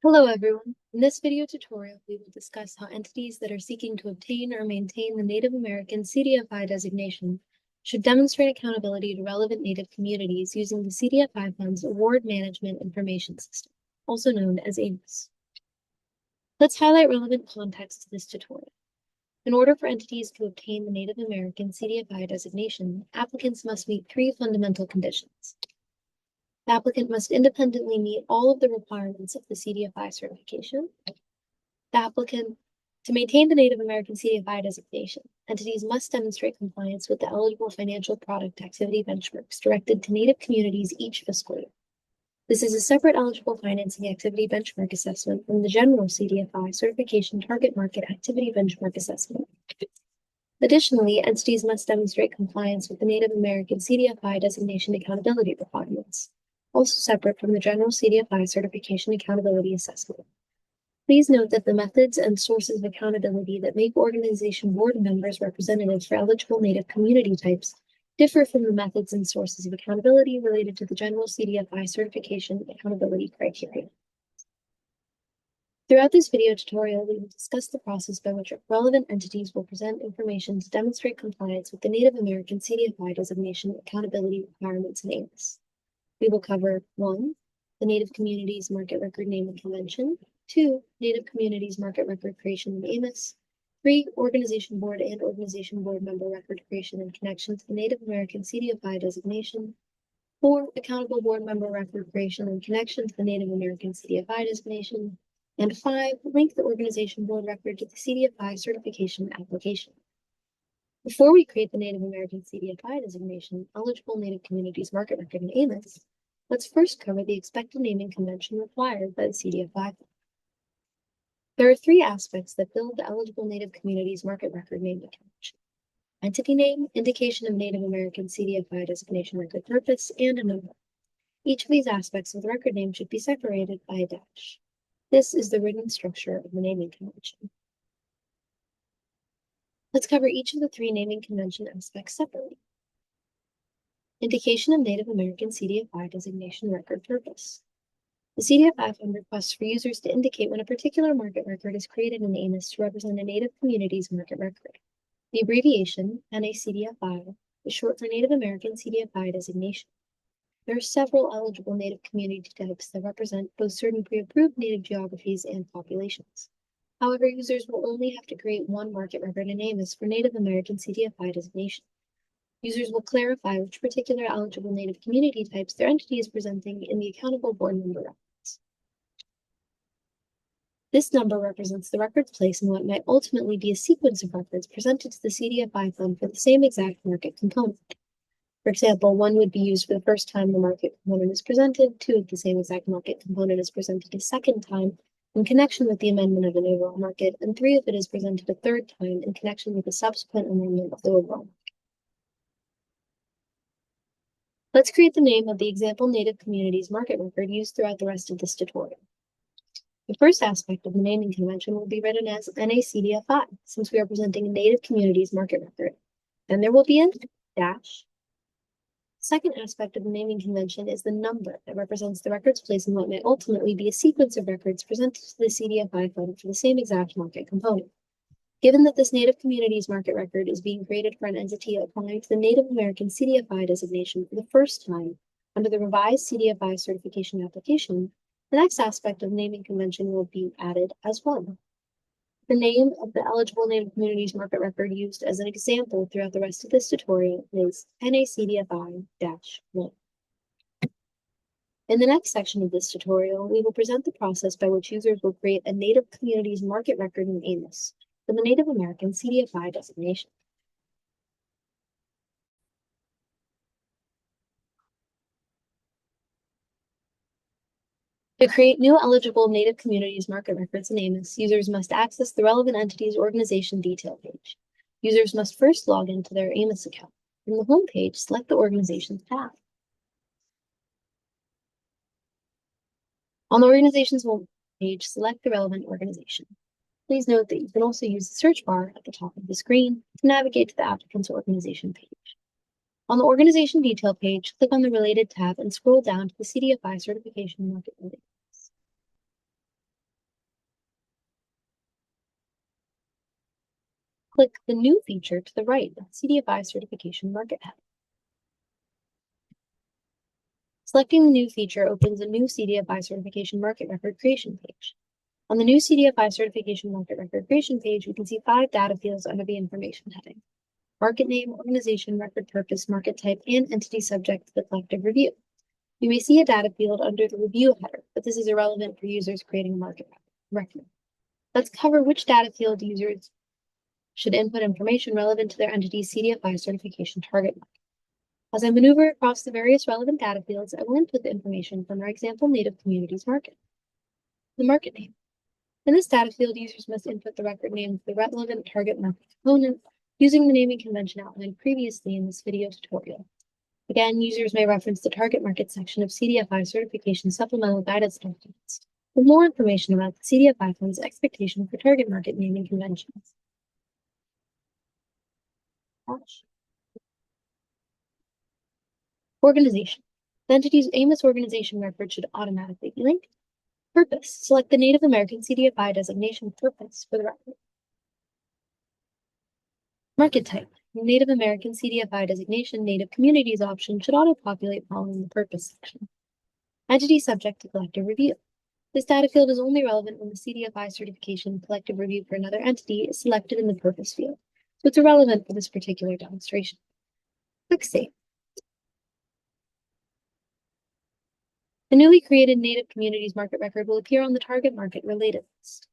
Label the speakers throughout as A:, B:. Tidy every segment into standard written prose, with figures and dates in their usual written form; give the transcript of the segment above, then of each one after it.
A: Hello, everyone. In this video tutorial, we will discuss how entities that are seeking to obtain or maintain the Native American CDFI designation should demonstrate accountability to relevant Native communities using the CDFI Fund's Award Management Information System, also known as AMIS. Let's highlight relevant context to this tutorial. In order for entities to obtain the Native American CDFI designation, applicants must meet three fundamental conditions. The applicant must independently meet all of the requirements of the CDFI certification. To maintain the Native American CDFI designation, entities must demonstrate compliance with the eligible financial product activity benchmarks directed to Native communities each fiscal year. This is a separate eligible financing activity benchmark assessment from the general CDFI certification target market activity benchmark assessment. Additionally, entities must demonstrate compliance with the Native American CDFI designation accountability requirements, also separate from the general CDFI certification accountability assessment. Please note that the methods and sources of accountability that make organization board members representatives for eligible Native community types differ from the methods and sources of accountability related to the general CDFI certification accountability criteria. Throughout this video tutorial, we will discuss the process by which relevant entities will present information to demonstrate compliance with the Native American CDFI designation accountability requirements in AMIS. We will cover 1, the Native Communities Market Record Naming Convention, 2, Native Communities Market Record Creation in AMIS, 3, Organization Board and Organization Board Member Record Creation in connection to the Native American CDFI designation, 4, Accountable Board Member Record Creation in connection to the Native American CDFI designation, and 5, link the Organization Board record to the CDFI certification application. Before we create the Native American CDFI designation, eligible Native Communities Market Record in AMIS, let's first cover the expected naming convention required by the CDFI. There are 3 aspects that build the eligible Native Communities Market Record naming convention: entity name, indication of Native American CDFI designation record purpose, and a number. Each of these aspects of the record name should be separated by a dash. This is the written structure of the naming convention. Let's cover each of the 3 naming convention aspects separately. Indication of Native American CDFI designation record purpose. The CDFI Fund requests for users to indicate when a particular market record is created in AMIS to represent a Native community's market record. The abbreviation, NACDFI, is short for Native American CDFI designation. There are several eligible Native community types that represent both certain pre-approved Native geographies and populations. However, users will only have to create one market record in AMIS for Native American CDFI designation. Users will clarify which particular eligible Native community types their entity is presenting in the accountable board member records. This number represents the record's place in what might ultimately be a sequence of records presented to the CDFI Fund for the same exact market component. For example, 1 would be used for the first time the market component is presented, 2 if the same exact market component is presented a second time in connection with the amendment of an overall market, and 3 if it is presented a third time in connection with the subsequent amendment of the overall market. Let's create the name of the example Native Communities market record used throughout the rest of this tutorial. The first aspect of the naming convention will be written as NACDFI, since we are presenting a Native Communities market record. Then there will be a dash. The second aspect of the naming convention is the number that represents the record's place in what may ultimately be a sequence of records presented to the CDFI Fund for the same exact market component. Given that this Native Communities market record is being created for an entity applying to the Native American CDFI designation for the first time under the revised CDFI certification application, the next aspect of the naming convention will be added as well. The name of the eligible Native Communities market record used as an example throughout the rest of this tutorial is NACDFI-1. In the next section of this tutorial, we will present the process by which users will create a Native Communities market record in AMIS for the Native American CDFI designation. To create new eligible Native Communities market records in AMIS, users must access the relevant entity's organization detail page. Users must first log into their AMIS account. From the home page, select the Organizations tab. On the Organizations home page, select the relevant organization. Please note that you can also use the search bar at the top of the screen to navigate to the applicant's organization page. On the Organization Detail page, click on the Related tab and scroll down to the CDFI Certification Market Record. Click the New feature to the right of the CDFI Certification Market head. Selecting the new feature opens a new CDFI Certification Market Record creation page. On the new CDFI Certification Market Record creation page, we can see 5 data fields under the Information heading: market name, organization, record purpose, market type, and entity subject to the collective review. You may see a data field under the review header, but this is irrelevant for users creating a market record. Let's cover which data field users should input information relevant to their entity's CDFI certification target market. As I maneuver across the various relevant data fields, I will input the information from our example Native Communities market. The market name. In this data field, users must input the record name of the relevant target market component using the naming convention outlined previously in this video tutorial. Again, users may reference the target market section of CDFI Certification Supplemental Guidance documents for more information about the CDFI Fund's expectation for target market naming conventions. Organization. The entity's AMIS organization record should automatically be linked. Purpose. Select the Native American CDFI designation purpose for the record. Market type. Native American CDFI designation Native Communities option should auto-populate following the purpose section. Entity subject to collective review. This data field is only relevant when the CDFI certification collective review for another entity is selected in the purpose field, so it's irrelevant for this particular demonstration. Click Save. The newly created Native Communities market record will appear on the target market related list.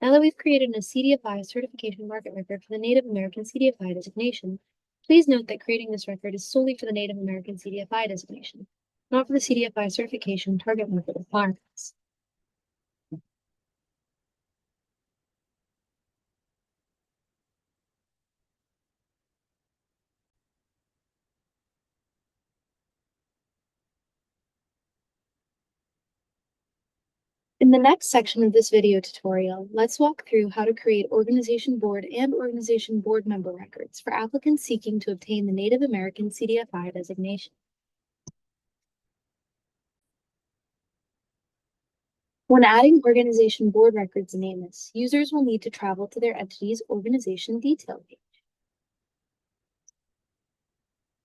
A: Now that we've created a CDFI certification market record for the Native American CDFI designation, please note that creating this record is solely for the Native American CDFI designation, not for the CDFI certification target market requirements. In the next section of this video tutorial, let's walk through how to create organization board and organization board member records for applicants seeking to obtain the Native American CDFI designation. When adding organization board records in AMIS, users will need to travel to their entity's organization detail page.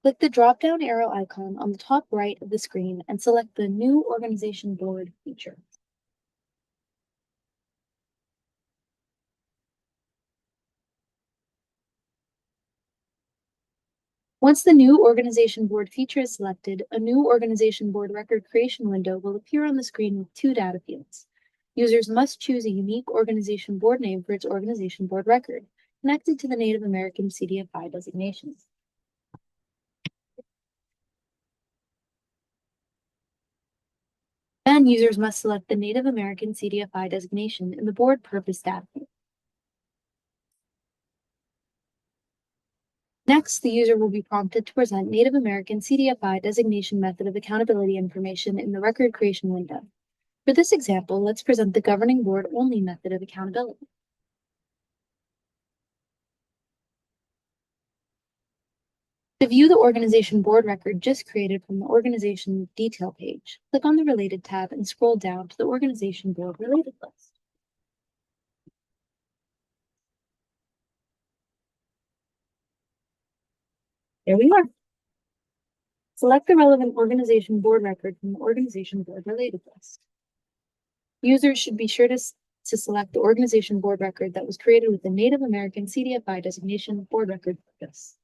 A: Click the drop-down arrow icon on the top right of the screen and select the New Organization Board feature. Once the New Organization Board feature is selected, a new Organization Board record creation window will appear on the screen with 2 data fields. Users must choose a unique Organization Board name for its Organization Board record, connected to the Native American CDFI designation. Then users must select the Native American CDFI designation in the board purpose data field. Next, the user will be prompted to present Native American CDFI designation method of accountability information in the record creation window. For this example, let's present the governing board only method of accountability. To view the organization board record just created from the organization detail page, click on the Related tab and scroll down to the organization board related list. There we are. Select the relevant organization board record from the organization board related list. Users should be sure to select the organization board record that was created with the Native American CDFI designation board record purpose.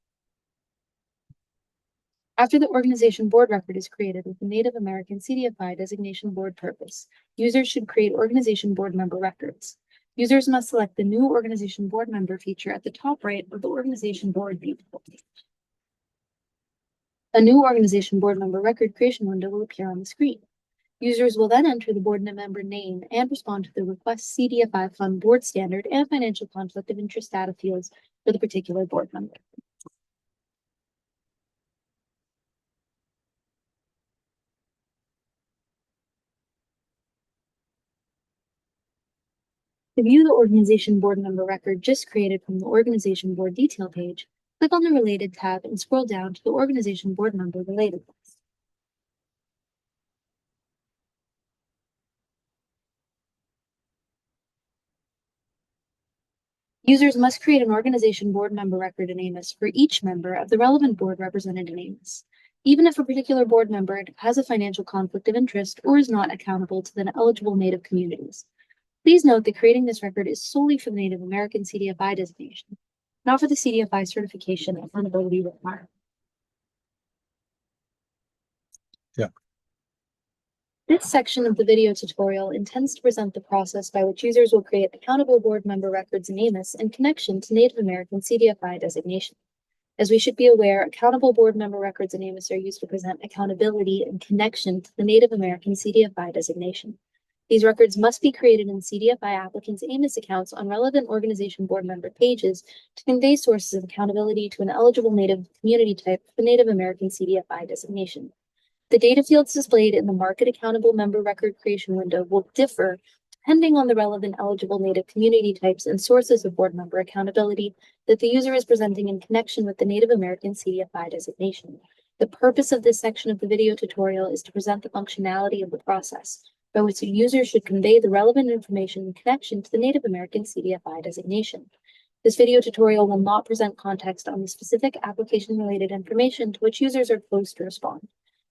A: After the organization board record is created with the Native American CDFI designation board purpose, users should create organization board member records. Users must select the New Organization Board Member feature at the top right of the organization board detail page. A new organization board member record creation window will appear on the screen. Users will then enter the board member name and respond to the Request CDFI Fund Board Standard and Financial Conflict of Interest data fields for the particular board member. To view the organization board member record just created from the organization board detail page, click on the Related tab and scroll down to the organization board member related list. Users must create an organization board member record in AMIS for each member of the relevant board represented in AMIS, even if a particular board member has a financial conflict of interest or is not accountable to the eligible Native communities. Please note that creating this record is solely for the Native American CDFI designation, not for the CDFI certification accountability requirement.
B: Yeah.
A: This section of the video tutorial intends to present the process by which users will create accountable board member records in AMIS in connection to Native American CDFI designation. As we should be aware, accountable board member records in AMIS are used to present accountability in connection to the Native American CDFI designation. These records must be created in CDFI applicants' AMIS accounts on relevant organization board member pages to convey sources of accountability to an eligible Native community type for the Native American CDFI designation. The data fields displayed in the Market Accountable Member Record Creation window will differ depending on the relevant eligible Native community types and sources of board member accountability that the user is presenting in connection with the Native American CDFI designation. The purpose of this section of the video tutorial is to present the functionality of the process by which the user should convey the relevant information in connection to the Native American CDFI designation. This video tutorial will not present context on the specific application-related information to which users are supposed to respond.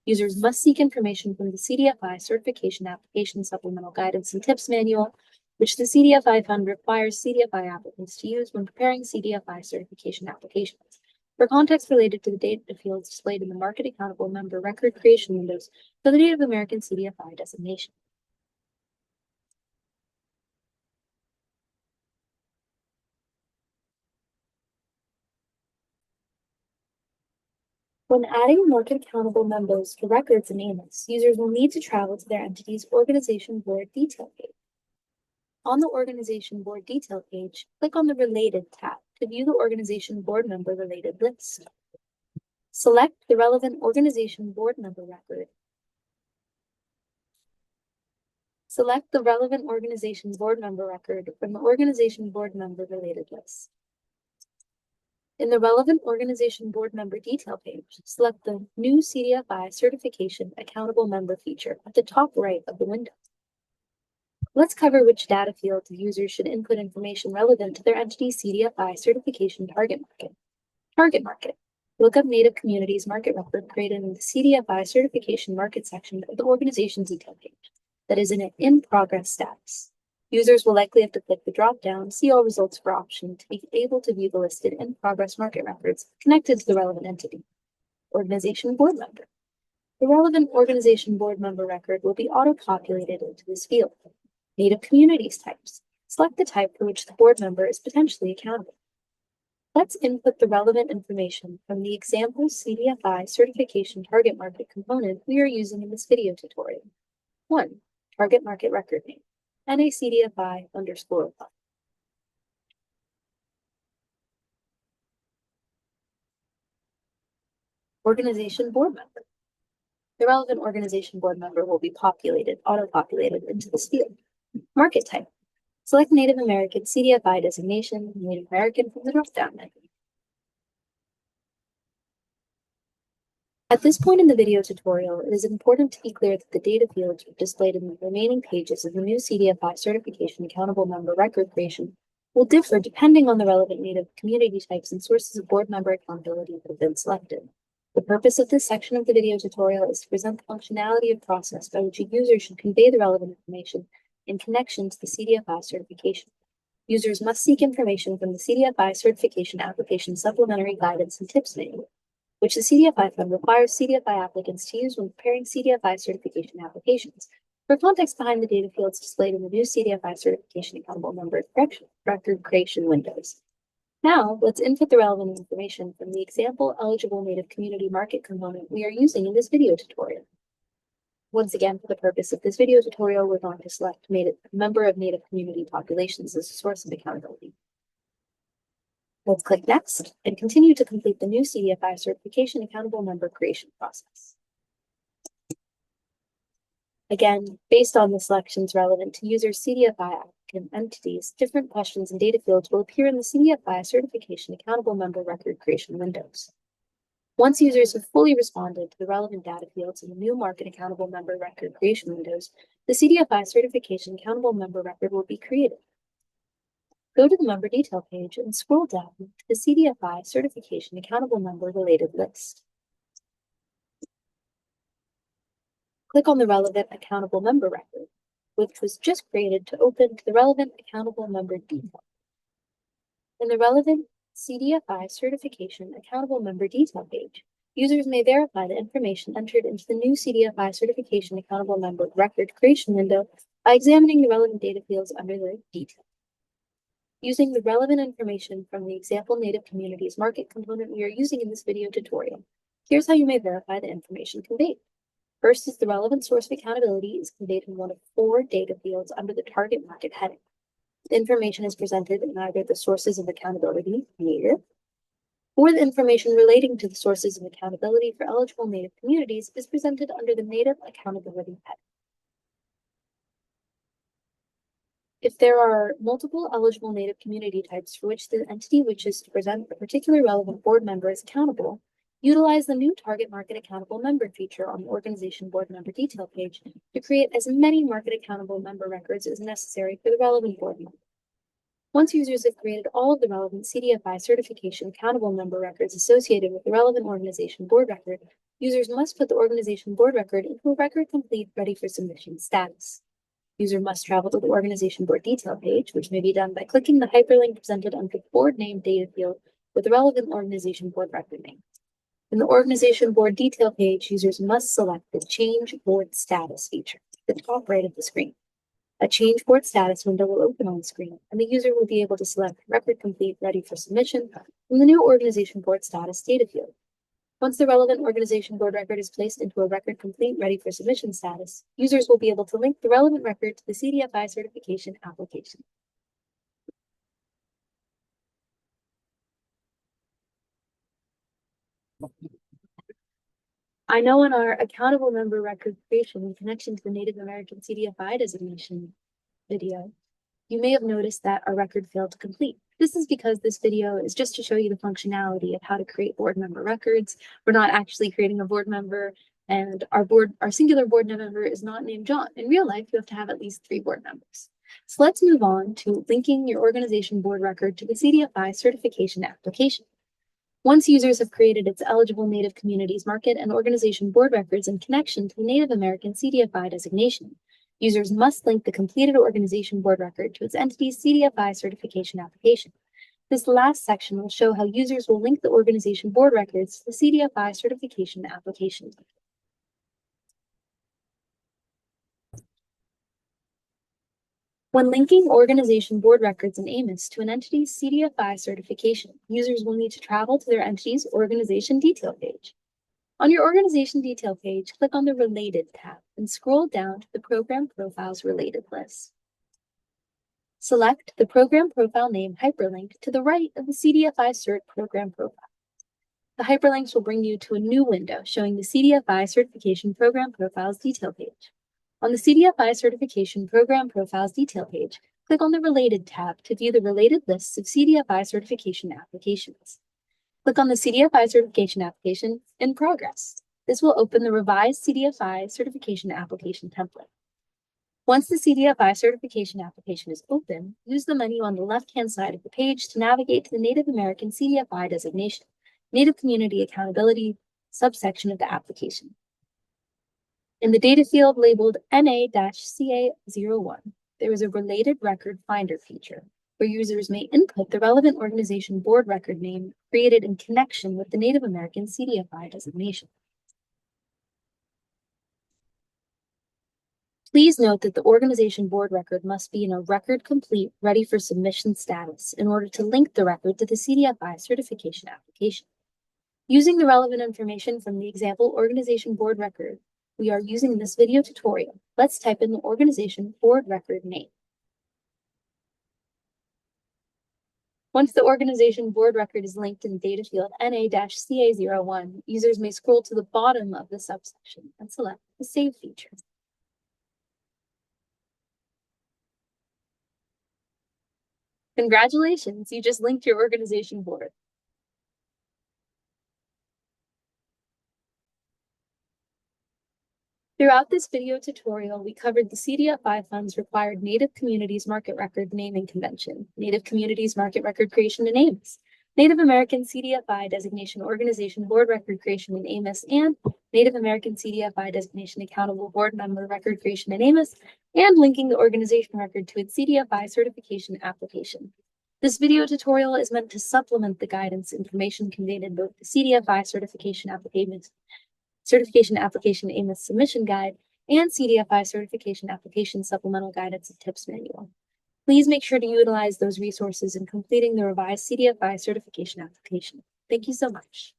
A: Users must seek information from the CDFI Certification Application Supplemental Guidance and Tips Manual, which the CDFI Fund requires CDFI applicants to use when preparing CDFI certification applications. For context related to the data fields displayed in the Market Accountable Member Record Creation windows for the Native American CDFI designation. When adding market accountable members to records in AMIS, users will need to travel to their entity's organization board detail page. On the organization board detail page, click on the Related tab to view the organization board member related list. Select the relevant organization board member record. Select the relevant organization board member record from the organization board member related list. In the relevant organization board member detail page, select the New CDFI Certification Accountable Member feature at the top right of the window. Let's cover which data fields users should input information relevant to their entity's CDFI certification target market. Target market. Look up Native Communities market record created in the CDFI certification market section of the organization detail page that is in an in-progress status. Users will likely have to click the drop-down See All Results for option to be able to view the listed in-progress market records connected to the relevant entity. Organization board member. The relevant organization board member record will be auto-populated into this field. Native communities types. Select the type for which the board member is potentially accountable. Let's input the relevant information from the example CDFI certification target market component we are using in this video tutorial. 1. Target market record name. NACDFI_1. Organization board member. The relevant organization board member will be auto-populated into this field. Market type. Select Native American CDFI designation, Native American from the drop-down menu. At this point in the video tutorial, it is important to be clear that the data fields displayed in the remaining pages of the new CDFI Certification Accountable Member Record Creation will differ depending on the relevant Native community types and sources of board member accountability that have been selected. The purpose of this section of the video tutorial is to present the functionality of process by which a user should convey the relevant information in connection to the CDFI certification. Users must seek information from the CDFI Certification Application Supplementary Guidance and Tips Manual, which the CDFI Fund requires CDFI applicants to use when preparing CDFI certification applications. For context behind the data fields displayed in the new CDFI Certification Accountable Member Record Creation windows. Now, let's input the relevant information from the example eligible Native community market component we are using in this video tutorial. Once again, for the purpose of this video tutorial, we're going to select a member of Native community populations as a source of accountability. Let's click Next and continue to complete the new CDFI Certification Accountable Member creation process. Again, based on the selections relevant to user CDFI applicant entities, different questions and data fields will appear in the CDFI Certification Accountable Member Record Creation windows. Once users have fully responded to the relevant data fields in the new Market Accountable Member Record Creation windows, the CDFI Certification Accountable Member Record will be created. Go to the member detail page and scroll down to the CDFI certification accountable member related list. Click on the relevant accountable member record, which was just created to open to the relevant accountable member detail. In the relevant CDFI certification accountable member detail page, users may verify the information entered into the new CDFI certification accountable member record creation window by examining the relevant data fields under the detail. Using the relevant information from the example Native Communities market component we are using in this video tutorial, here's how you may verify the information conveyed. First is the relevant source of accountability is conveyed in one of 4 data fields under the target market heading. The information is presented in either the sources of accountability, Native, or the information relating to the sources of accountability for eligible Native communities is presented under the Native accountability heading. If there are multiple eligible Native community types for which the entity wishes to present a particular relevant board member as accountable, utilize the new Target Market Accountable Member feature on the Organization Board Member Detail page to create as many Market Accountable Member records as necessary for the relevant board member. Once users have created all of the relevant CDFI certification accountable member records associated with the relevant organization board record, users must put the organization board record into a record complete ready for submission status. User must travel to the organization board detail page, which may be done by clicking the hyperlink presented under the board name data field with the relevant organization board record name. In the organization board detail page, users must select the Change Board Status feature at the top right of the screen. A Change Board Status window will open on the screen, and the user will be able to select Record Complete Ready for Submission from the new Organization Board Status data field. Once the relevant organization board record is placed into a Record Complete Ready for Submission status, users will be able to link the relevant record to the CDFI certification application. I know in our accountable member record creation in connection to the Native American CDFI designation video, you may have noticed that our record failed to complete. This is because this video is just to show you the functionality of how to create board member records. We're not actually creating a board member, and our singular board member is not named John. In real life, you have to have at least 3 board members. So let's move on to linking your organization board record to the CDFI certification application. Once users have created its eligible Native communities market and organization board records in connection to the Native American CDFI designation, users must link the completed organization board record to its entity's CDFI certification application. This last section will show how users will link the organization board records to the CDFI certification application. When linking organization board records in AMIS to an entity's CDFI certification, users will need to travel to their entity's organization detail page. On your organization detail page, click on the Related tab and scroll down to the Program Profiles Related list. Select the program profile name hyperlink to the right of the CDFI Cert program profile. The hyperlinks will bring you to a new window showing the CDFI Certification Program Profiles detail page. On the CDFI Certification Program Profiles detail page, click on the Related tab to view the related lists of CDFI certification applications. Click on the CDFI certification application in progress. This will open the revised CDFI certification application template. Once the CDFI certification application is open, use the menu on the left-hand side of the page to navigate to the Native American CDFI designation, Native Community Accountability subsection of the application. In the data field labeled NA-CA01, there is a Related Record Finder feature where users may input the relevant organization board record name created in connection with the Native American CDFI designation. Please note that the organization board record must be in a record complete, ready for submission status in order to link the record to the CDFI certification application. Using the relevant information from the example organization board record we are using in this video tutorial, let's type in the organization board record name. Once the organization board record is linked in the data field NA-CA01, users may scroll to the bottom of the subsection and select the Save feature. Congratulations, you just linked your organization board.
B: Throughout this video tutorial, we covered the CDFI Fund's required Native Communities Market Record Naming Convention, Native Communities Market Record Creation and AMIS, Native American CDFI Designation Organization Board Record Creation and AMIS, and Native American CDFI Designation Accountable Board Member Record Creation and AMIS, and linking the organization record to its CDFI certification application. This video tutorial is meant to supplement the guidance information contained in both the CDFI certification application AMIS submission guide and CDFI certification application supplemental guidance and tips manual. Please make sure to utilize those resources in completing the revised CDFI certification application. Thank you so much.